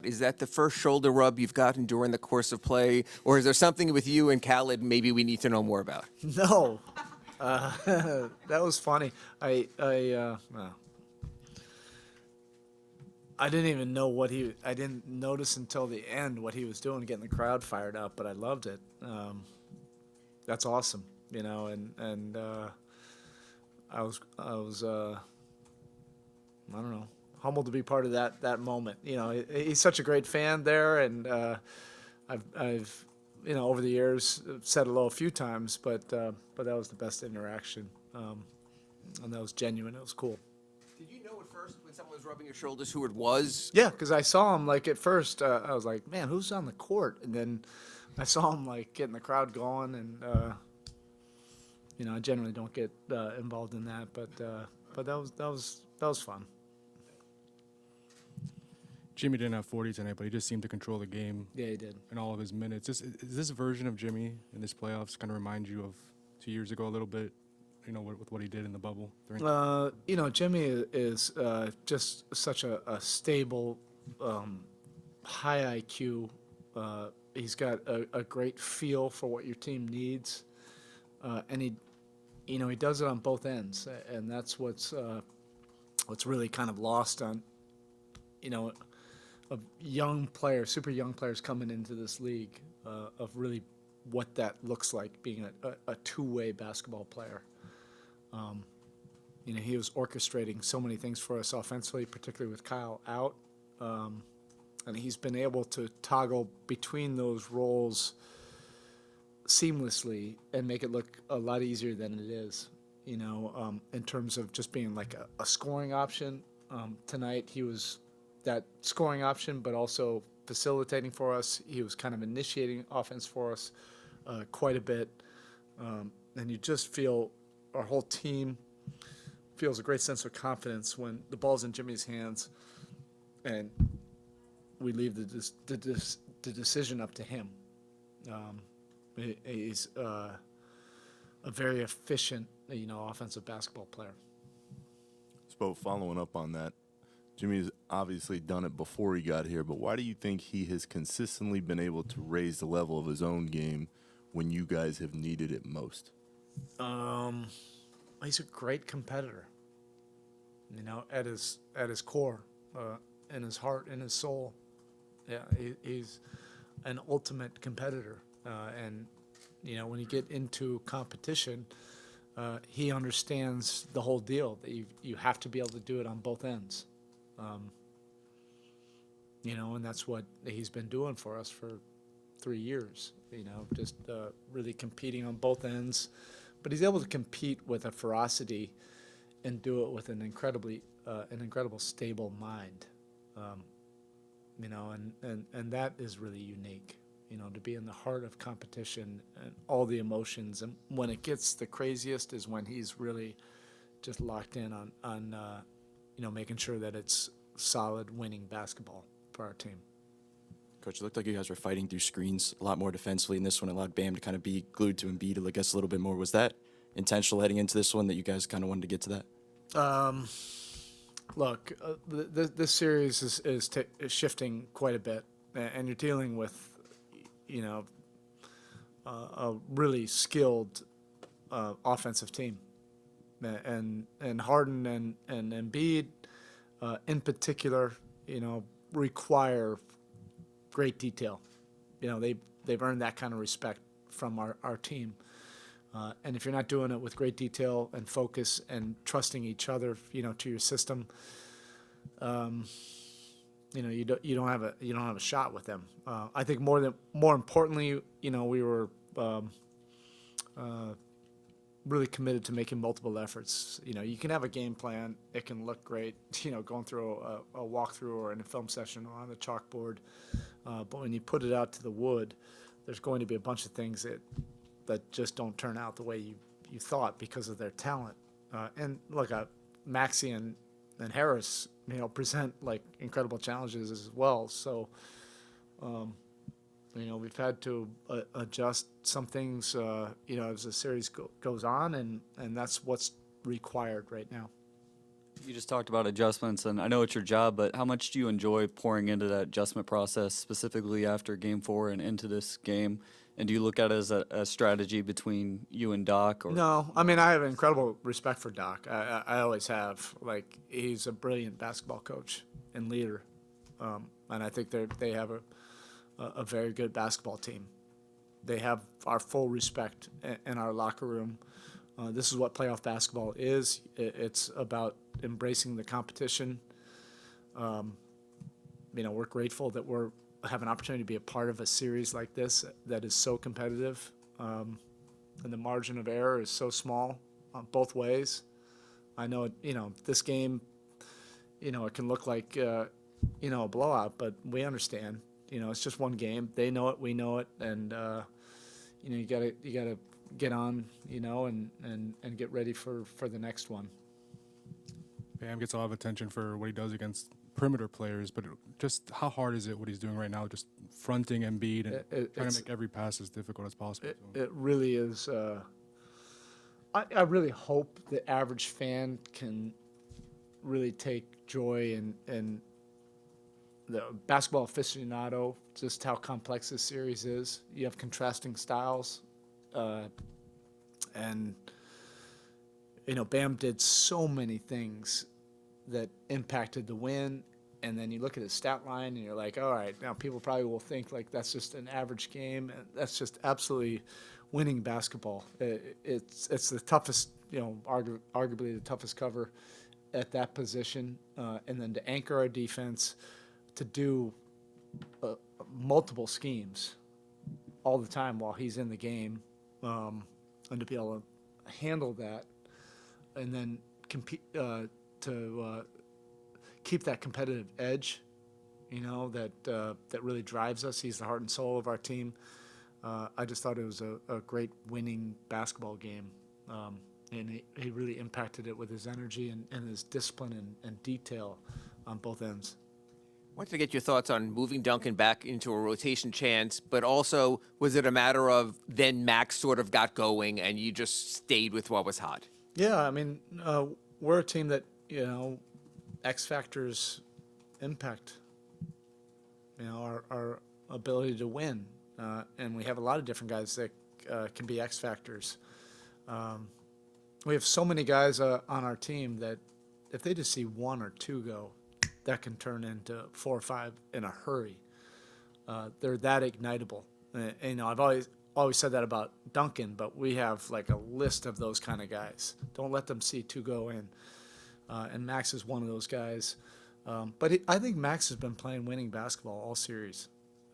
Is that the first shoulder rub you've gotten during the course of play, or is there something with you and Khaled maybe we need to know more about? No, uh, that was funny. Well, I didn't even know what he. I didn't notice until the end what he was doing, getting the crowd fired up. But I loved it. That's awesome, and I was I don't know, humbled to be part of that moment. He's such a great fan there, and I've over the years said hello a few times, but that was the best interaction, and that was genuine. It was cool. Did you know at first when someone was rubbing your shoulders who it was? Yeah, because I saw him like at first. I was like, man, who's on the court? And then I saw him like getting the crowd going, and I generally don't get involved in that, but that was fun. Jimmy didn't have 40 tonight, but he just seemed to control the game Yeah, he did. in all of his minutes. Is this version of Jimmy in this playoffs kind of remind you of 2 years ago a little bit, with what he did in the bubble? Jimmy is just such a stable, high IQ. He's got a great feel for what your team needs, and he does it on both ends, and that's what's really kind of lost on, of young players, super young players coming into this league, of really what that looks like being a two-way basketball player. He was orchestrating so many things for us offensively, particularly with Kyle out, and he's been able to toggle between those roles seamlessly and make it look a lot easier than it is. In terms of just being like a scoring option. Tonight he was that scoring option, but also facilitating for us. He was kind of initiating offense for us quite a bit, and you just feel our whole team feels a great sense of confidence when the ball's in Jimmy's hands, and we leave the decision up to him. He's a very efficient, offensive basketball player. Spo, following up on that, Jimmy's obviously done it before he got here, but why do you think he has consistently been able to raise the level of his own game when you guys have needed it most? He's a great competitor. At his core, in his heart, in his soul. Yeah, he's an ultimate competitor, and when you get into competition, he understands the whole deal, that you have to be able to do it on both ends. And that's what he's been doing for us for 3 years, just really competing on both ends. But he's able to compete with a ferocity and do it with an incredible stable mind, and that is really unique, to be in the heart of competition and all the emotions. And when it gets the craziest is when he's really just locked in on making sure that it's solid winning basketball for our team. Coach, it looked like you guys were fighting through screens a lot more defensively, and this one allowed Bam to kind of be glued to Embiid, I guess, a little bit more. Was that intentional heading into this one, that you guys kind of wanted to get to that? Look, this series is shifting quite a bit, and you're dealing with, a really skilled offensive team, and Harden and Embiid, in particular, require great detail. They've earned that kind of respect from our team. And if you're not doing it with great detail and focus and trusting each other, to your system, you don't have a shot with them. I think more importantly, we were really committed to making multiple efforts. You can have a game plan; it can look great, going through a walkthrough or in a film session or on the chalkboard. But when you put it out to the wood, there's going to be a bunch of things that just don't turn out the way you thought because of their talent. And look, Maxey and Harris, present like incredible challenges as well. So, we've had to adjust some things, as the series goes on, and that's what's required right now. You just talked about adjustments, and I know it's your job, but how much do you enjoy pouring into that adjustment process, specifically after Game 4 and into this game? And do you look at it as a strategy between you and Doc? Or No, I mean, I have incredible respect for Doc. I always have. Like, he's a brilliant basketball coach and leader. And I think they have a very good basketball team. They have our full respect in our locker room. This is what playoff basketball is. It's about embracing the competition. We're grateful that we have an opportunity to be a part of a series like this that is so competitive. And the margin of error is so small both ways. I know, this game, it can look like, a blowout, but we understand. It's just one game. They know it, we know it, and you gotta get on, and get ready for the next one. Bam gets a lot of attention for what he does against perimeter players, but just how hard is it what he's doing right now, just fronting Embiid and trying to make every pass as difficult as possible? It really is. I really hope the average fan can really take joy in the basketball aficionado, just how complex this series is. You have contrasting styles, and Bam did so many things that impacted the win. And then you look at his stat line and you're like, all right, now people probably will think like that's just an average game. And that's just absolutely winning basketball. It's the toughest, arguably the toughest cover at that position. And then to anchor our defense, to do multiple schemes all the time while he's in the game, and to be able to handle that and then compete to keep that competitive edge, that really drives us. He's the heart and soul of our team. I just thought it was a great winning basketball game, and he really impacted it with his energy and his discipline and detail on both ends. I wanted to get your thoughts on moving Duncan back into a rotation chance, but also was it a matter of then Max sort of got going and you just stayed with what was hot? Yeah, I mean, we're a team that, X factors impact, our ability to win. And we have a lot of different guys that can be X factors. We have so many guys on our team that if they just see one or two go, that can turn into 4 or 5 in a hurry. They're that ignitable. I've always said that about Duncan, but we have like a list of those kind of guys. Don't let them see 2 go in. And Max is one of those guys. But I think Max has been playing winning basketball all series.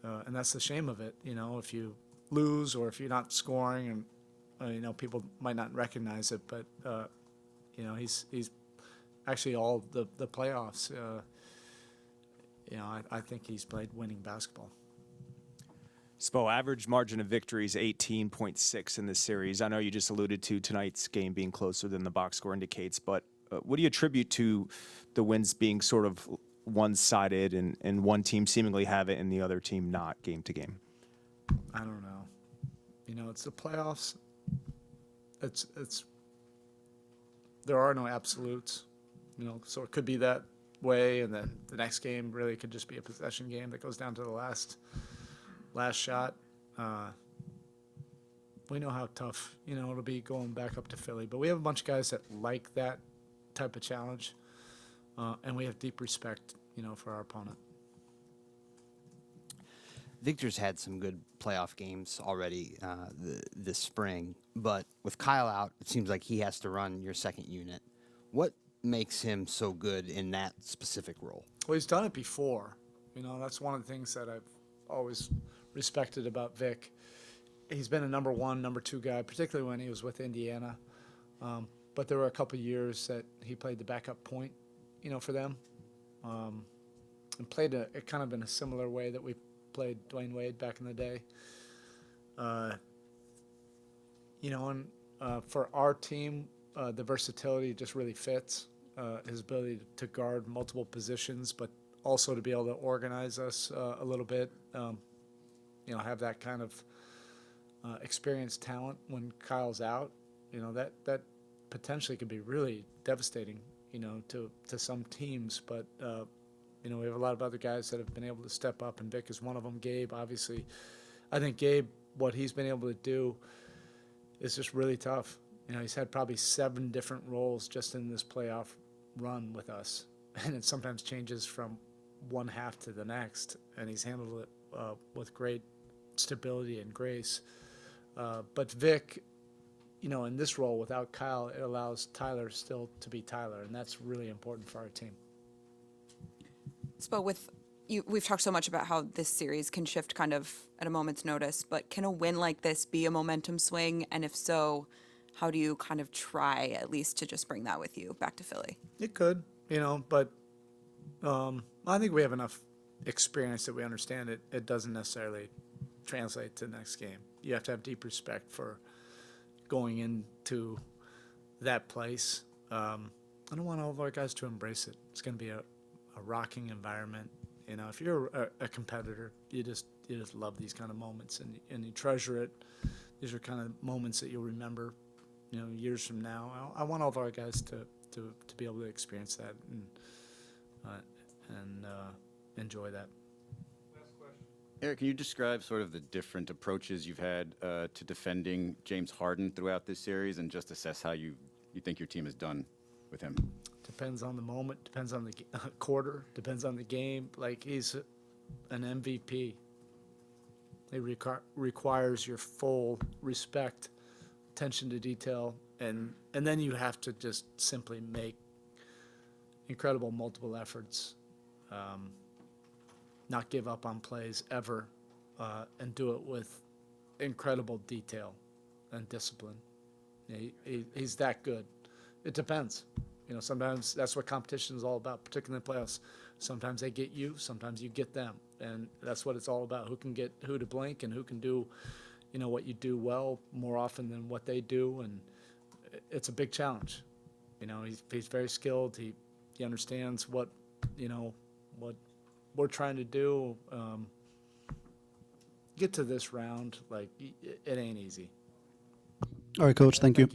And that's the shame of it. If you lose or if you're not scoring, and people might not recognize it, but he's actually all the playoffs. I think he's played winning basketball. Spo, average margin of victory is 18.6 in this series. I know you just alluded to tonight's game being closer than the box score indicates, but what do you attribute to the wins being sort of one-sided and one team seemingly have it and the other team not game to game? I don't know. It's the playoffs. It's there are no absolutes. So it could be that way, and then the next game really could just be a possession game that goes down to the last shot. We know how tough it'll be going back up to Philly, but we have a bunch of guys that like that type of challenge, and we have deep respect for our opponent. Victor's had some good playoff games already this spring, but with Kyle out, it seems like he has to run your second unit. What makes him so good in that specific role? Well, he's done it before. That's one of the things that I've always respected about Vic. He's been a number 1, number 2 guy, particularly when he was with Indiana. But there were a couple years that he played the backup point, for them, and played it kind of in a similar way that we played Dwayne Wade back in the day. And for our team, the versatility just really fits. His ability to guard multiple positions, but also to be able to organize us a little bit. Have that kind of experienced talent when Kyle's out. That potentially could be really devastating. to some teams, but we have a lot of other guys that have been able to step up, and Vic is one of them. Gabe, obviously, I think Gabe, what he's been able to do is just really tough. He's had probably 7 different roles just in this playoff run with us, and it sometimes changes from one half to the next, and he's handled it with great stability and grace. But Vic, in this role without Kyle, it allows Tyler still to be Tyler, and that's really important for our team. Spo, we've talked so much about how this series can shift kind of at a moment's notice, but can a win like this be a momentum swing? And if so, how do you kind of try at least to just bring that with you back to Philly? It could, but I think we have enough experience that we understand it doesn't necessarily translate to the next game. You have to have deep respect for going into that place. I don't want all of our guys to embrace it. It's going to be a rocking environment. If you're a competitor, you just love these kind of moments, and you treasure it. These are kind of moments that you'll remember, years from now. I want all of our guys to be able to experience that and enjoy that. Erik, can you describe sort of the different approaches you've had to defending James Harden throughout this series, and just assess how you think your team has done with him? Depends on the moment, depends on the quarter, depends on the game. Like, he's an MVP. It requires your full respect, attention to detail, and then you have to just simply make incredible multiple efforts, not give up on plays ever, and do it with incredible detail and discipline. He's that good. It depends. Sometimes that's what competition is all about, particularly in the playoffs. Sometimes they get you, sometimes you get them, and that's what it's all about. Who can get who to blink, and who can do, what you do well more often than what they do, and it's a big challenge. He's very skilled. He understands what we're trying to do. Get to this round, like, it ain't easy. All right, Coach. Thank you.